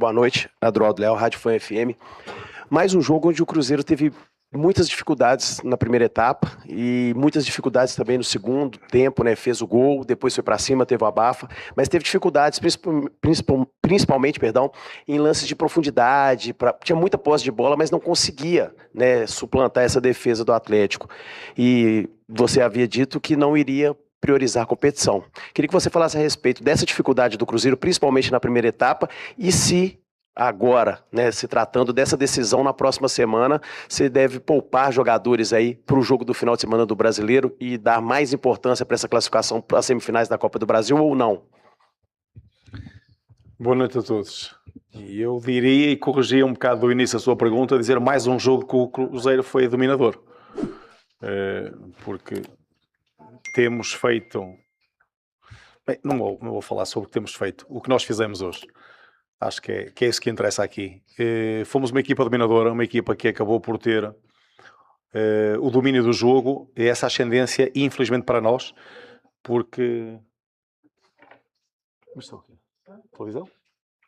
Boa noite, Adroaldo Léo, Rádio Fã FM. Mais um jogo onde o Cruzeiro teve muitas dificuldades na primeira etapa e muitas dificuldades também no segundo tempo, né? Fez o gol, depois foi para cima, teve o abafa, mas teve dificuldades principalmente, em lances de profundidade, tinha muita posse de bola, mas não conseguia, né, suplantar essa defesa do Atlético. E você havia dito que não iria priorizar a competição. Queria que você falasse a respeito dessa dificuldade do Cruzeiro, principalmente na primeira etapa, e se agora, né, se tratando dessa decisão na próxima semana, você deve poupar jogadores aí para o jogo do final de semana do Brasileiro e dar mais importância para essa classificação para as semifinais da Copa do Brasil ou não? Boa noite a todos. E eu diria e corrigia um bocado do início a sua pergunta, dizer mais um jogo que o Cruzeiro foi dominador. Porque temos feito... Bem, não vou falar sobre o que temos feito, o que nós fizemos hoje. Acho que é isso que interessa aqui. Fomos uma equipa dominadora, uma equipa que acabou por ter o domínio do jogo e essa ascendência, infelizmente para nós, porque... Mas está o quê? Televisão?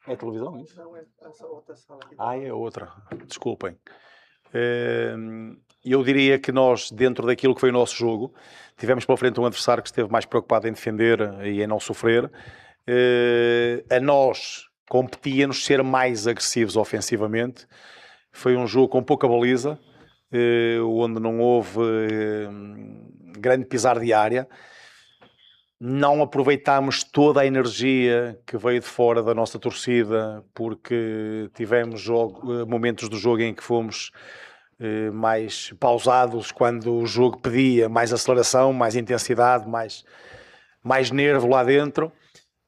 É televisão isso? Não, é essa outra sala aqui. Ah, é outra. Desculpem. Eu diria que nós, dentro daquilo que foi o nosso jogo, tivemos pela frente um adversário que esteve mais preocupado em defender e em não sofrer. A nós... competia-nos ser mais agressivos ofensivamente. Foi um jogo com pouca baliza, onde não houve grande pisar de área. Não aproveitámos toda a energia que veio de fora da nossa torcida, porque tivemos momentos do jogo em que fomos mais pausados, quando o jogo pedia mais aceleração, mais intensidade, mais nervo lá dentro.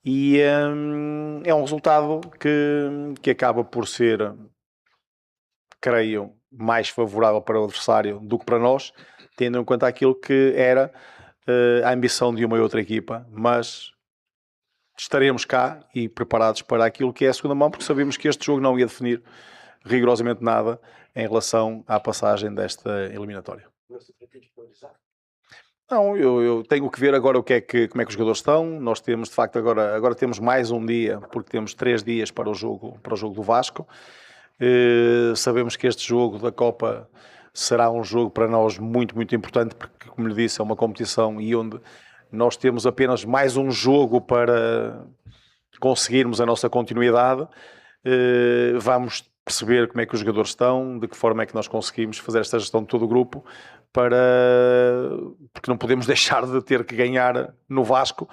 E é um resultado que acaba por ser, creio, mais favorável para o adversário do que para nós, tendo em conta aquilo que era a ambição de uma e outra equipa. Mas estaremos cá e preparados para aquilo que é a segunda mão, porque sabemos que este jogo não ia definir rigorosamente nada em relação à passagem desta eliminatória. Você pretende priorizar? Não, eu tenho que ver agora como é que os jogadores estão. Nós temos, de facto, agora temos mais um dia, porque temos 3 dias para o jogo do Vasco. Sabemos que este jogo da Copa será um jogo para nós muito, muito importante, porque, como lhe disse, é uma competição e onde nós temos apenas mais um jogo para conseguirmos a nossa continuidade. Vamos perceber como é que os jogadores estão, de que forma é que nós conseguimos fazer esta gestão de todo o grupo, porque não podemos deixar de ter que ganhar no Vasco,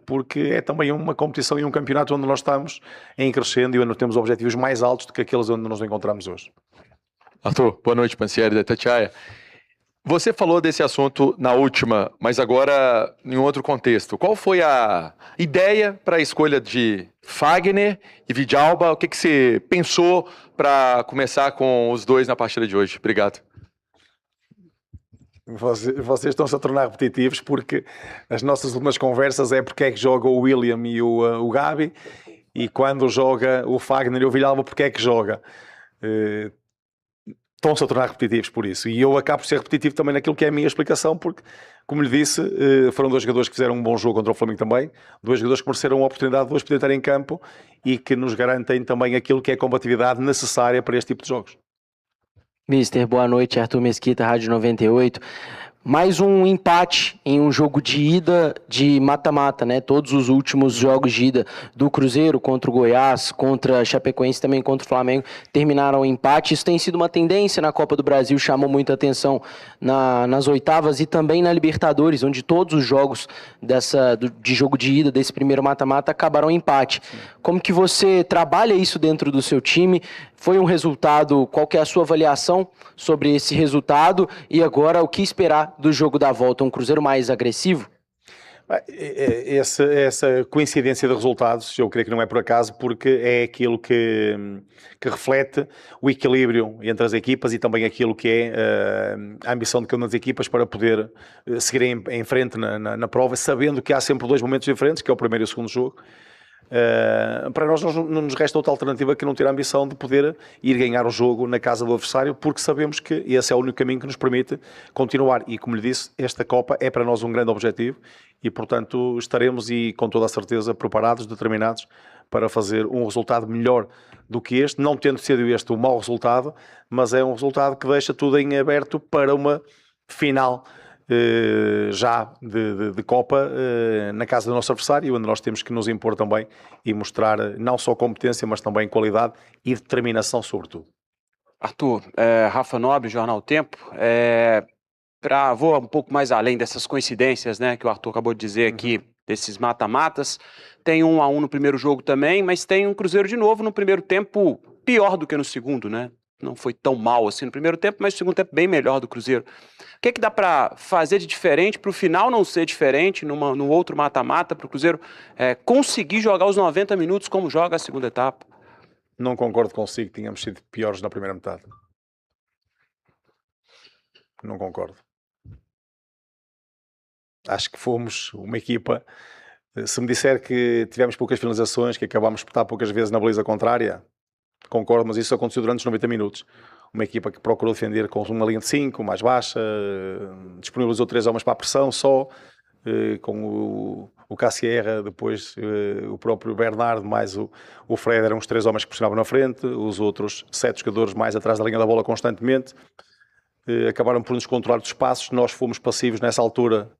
porque é também uma competição e um campeonato onde nós estamos em crescendo e onde temos objetivos mais altos do que aqueles onde nos encontramos hoje. Arthur, boa noite, Pansieri da Itatiaia. Você falou desse assunto na última, mas agora em outro contexto. Qual foi a ideia para a escolha de Fagner e Vidalba? O que você pensou para começar com os dois na partida de hoje? Obrigado. Vocês estão-se a tornar repetitivos, porque as nossas últimas conversas é porque é que joga o William e o Gabi, e quando joga o Fagner e o Vidalba, porque é que joga. Estão-se a tornar repetitivos por isso. E eu acabo por ser repetitivo também naquilo que é a minha explicação, porque, como lhe disse, foram 2 jogadores que fizeram um bom jogo contra o Flamengo também, 2 jogadores que mereceram a oportunidade de hoje poder estar em campo e que nos garantem também aquilo que é a combatividade necessária para este tipo de jogos. Mister, boa noite, Arthur Mesquita, Rádio 98. Mais um empate em um jogo de ida de mata-mata, né? Todos os últimos jogos de ida do Cruzeiro contra o Goiás, contra a Chapecoense, também contra o Flamengo, terminaram em empate. Isso tem sido uma tendência na Copa do Brasil, chamou muita atenção nas oitavas e também na Libertadores, onde todos os jogos de jogo de ida, desse primeiro mata-mata, acabaram em empate. Como que você trabalha isso dentro do seu time? Foi um resultado, qual que é a sua avaliação sobre esse resultado e agora o que esperar do jogo da volta? Um Cruzeiro mais agressivo? Essa coincidência de resultados, eu creio que não é por acaso, porque é aquilo que reflete o equilíbrio entre as equipas e também aquilo que é a ambição de cada uma das equipas para poder seguir em frente na prova, sabendo que há sempre 2 momentos diferentes, que é o primeiro e o segundo jogo. Para nós não nos resta outra alternativa que não ter a ambição de poder ir ganhar o jogo na casa do adversário, porque sabemos que esse é o único caminho que nos permite continuar. E como lhe disse, esta Copa é para nós um grande objetivo e, portanto, estaremos e com toda a certeza preparados, determinados para fazer um resultado melhor do que este, não tendo sido este o mau resultado, mas é um resultado que deixa tudo em aberto para uma final já de Copa na casa do nosso adversário, onde nós temos que nos impor também e mostrar não só competência, mas também qualidade e determinação sobretudo. Arthur, Rafa Nobre, Jornal Tempo, vou um pouco mais além dessas coincidências, né, que o Arthur acabou de dizer aqui, desses mata-matas. Tem 1-1 no primeiro jogo também, mas tem um Cruzeiro de novo no primeiro tempo pior do que no segundo, né? Não foi tão mal assim no primeiro tempo, mas no segundo tempo bem melhor do Cruzeiro. O que dá para fazer de diferente para o final não ser diferente no outro mata-mata, para o Cruzeiro conseguir jogar os 90 minutos como joga a segunda etapa? Não concordo consigo que tínhamos sido piores na primeira metade. Não concordo. Acho que fomos uma equipa... Se me disser que tivemos poucas finalizações, que acabámos por estar poucas vezes na baliza contrária, concordo, mas isso aconteceu durante os 90 minutos. Uma equipa que procurou defender com uma linha de 5, mais baixa, disponibilizou 3 homens para a pressão só, com o Cassierra, depois o próprio Bernardo, mais o Fred, eram os 3 homens que pressionavam na frente, os outros 7 jogadores mais atrás da linha da bola constantemente. Acabaram por nos controlar dos espaços, nós fomos passivos nessa altura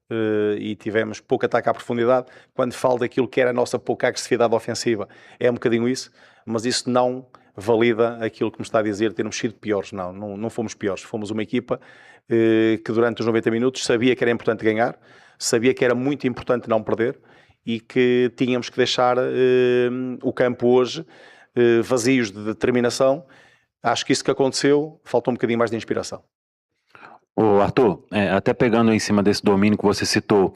e tivemos pouco ataque à profundidade. Quando falo daquilo que era a nossa pouca agressividade ofensiva, é um bocadinho isso, mas isso não valida aquilo que me está a dizer, termos sido piores. Não fomos piores, fomos uma equipa que durante os 90 minutos sabia que era importante ganhar, sabia que era muito importante não perder e que tínhamos que deixar o campo hoje vazios de determinação. Acho que isso que aconteceu, faltou um bocadinho mais de inspiração. Ô Arthur, até pegando em cima desse domínio que você citou,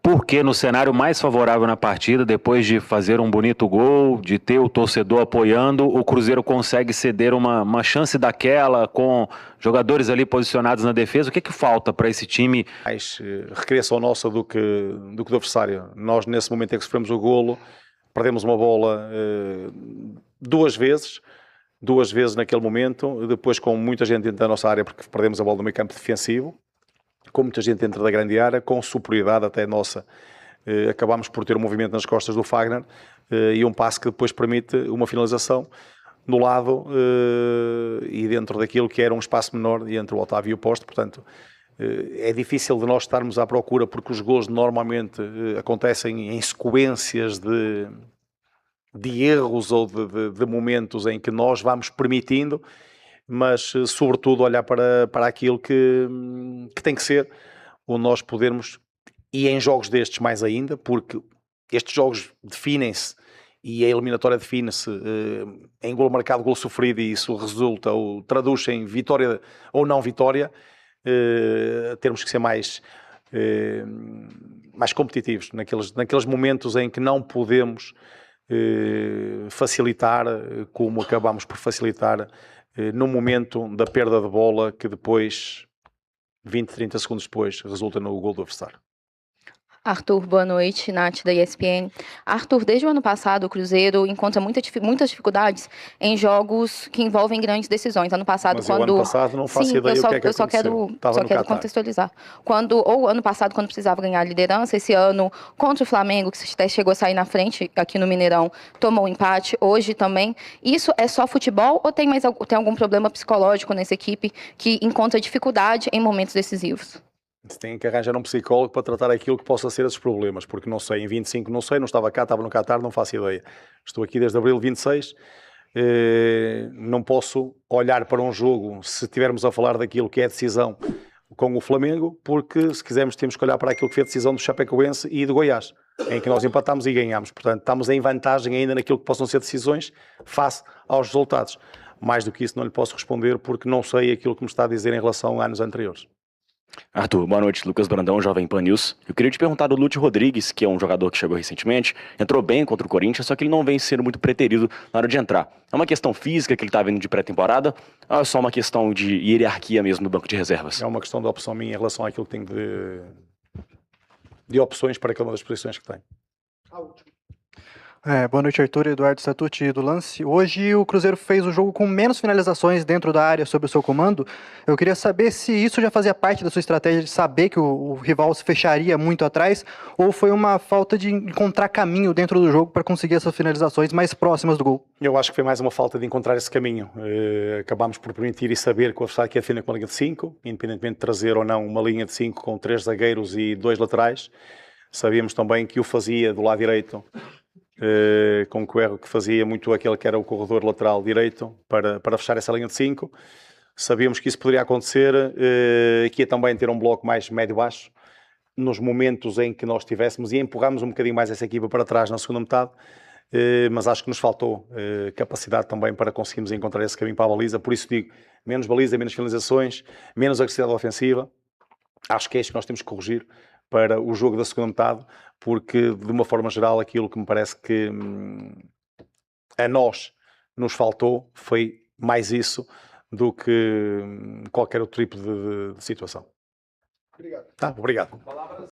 por que no cenário mais favorável na partida, depois de fazer um bonito gol, de ter o torcedor apoiando, o Cruzeiro consegue ceder uma chance daquela com jogadores ali posicionados na defesa? O que falta para esse time? Mais recriação nossa do que do adversário. Nós, nesse momento em que sofremos o golo, perdemos uma bola 2 vezes naquele momento, depois com muita gente dentro da nossa área, porque perdemos a bola no meio campo defensivo, com muita gente dentro da grande área, com superioridade até nossa. Acabámos por ter um movimento nas costas do Fagner e um passe que depois permite uma finalização no lado e dentro daquilo que era um espaço menor entre o Otávio e o poste. Portanto, é difícil de nós estarmos à procura, porque os gols normalmente acontecem em sequências de erros ou de momentos em que nós vamos permitindo, mas sobretudo olhar para aquilo que tem que ser, onde nós podermos, e em jogos destes mais ainda, porque estes jogos definem-se e a eliminatória define-se em golo marcado, golo sofrido, e isso resulta ou traduz em vitória ou não vitória, termos que ser mais competitivos naqueles momentos em que não podemos facilitar, como acabamos por facilitar no momento da perda de bola, que depois, 20, 30 segundos depois, resulta no gol do adversário. Arthur, boa noite, Nath da ESPN. Arthur, desde o ano passado o Cruzeiro encontra muitas dificuldades em jogos que envolvem grandes decisões. Ano passado, mas ano passado não faço ideia o que é que aconteceu. Eu só quero contextualizar. Ano passado, quando precisava ganhar a liderança, esse ano, contra o Flamengo, que até chegou a sair na frente aqui no Mineirão, tomou um empate, hoje também. Isso é só futebol ou tem algum problema psicológico nessa equipe que encontra dificuldade em momentos decisivos? Você tem que arranjar um psicólogo para tratar aquilo que possa ser esses problemas, porque não sei, em 25 não sei, não estava cá, estava no Qatar, não faço ideia. Estou aqui desde abril 26, não posso olhar para um jogo, se estivermos a falar daquilo que é a decisão com o Flamengo, porque se quisermos temos que olhar para aquilo que foi a decisão do Chapecoense e do Goiás, em que nós empatámos e ganhámos. Portanto, estamos em vantagem ainda naquilo que possam ser decisões face aos resultados. Mais do que isso não lhe posso responder, porque não sei aquilo que me está a dizer em relação a anos anteriores. Arthur, boa noite. Lucas Brandão, Jovem Pan News. Eu queria te perguntar do Lúcio Rodrigues, que é um jogador que chegou recentemente, entrou bem contra o Corinthians, só que ele não vem sendo muito preterido na hora de entrar. É uma questão física que ele está vindo de pré-temporada, ou é só uma questão de hierarquia mesmo no banco de reservas? É uma questão de opção minha em relação àquilo que tenho de opções para cada uma das posições que tenho. Boa noite, Arthur. Eduardo Statucci do Lance. Hoje o Cruzeiro fez o jogo com menos finalizações dentro da área sob o seu comando. Eu queria saber se isso já fazia parte da sua estratégia de saber que o rival se fecharia muito atrás, ou foi uma falta de encontrar caminho dentro do jogo para conseguir essas finalizações mais próximas do gol. Eu acho que foi mais uma falta de encontrar esse caminho. Acabámos por permitir e saber que o adversário quer defender com uma linha de 5, independentemente de trazer ou não uma linha de 5 com 3 zagueiros e 2 laterais. Sabíamos também que o fazia do lado direito, com o Coelho, que fazia muito aquele que era o corredor lateral direito para fechar essa linha de 5. Sabíamos que isso poderia acontecer, que ia também ter um bloco mais médio-baixo nos momentos em que nós tivéssemos, e empurrámos um bocadinho mais essa equipa para trás na segunda metade, mas acho que nos faltou capacidade também para conseguirmos encontrar esse caminho para a baliza. Por isso digo, menos baliza, menos finalizações, menos agressividade ofensiva. Acho que é isto que nós temos que corrigir para o jogo da segunda metade, porque de uma forma geral aquilo que me parece que a nós nos faltou foi mais isso do que qualquer outro tipo de situação. Obrigado. Tá, obrigado.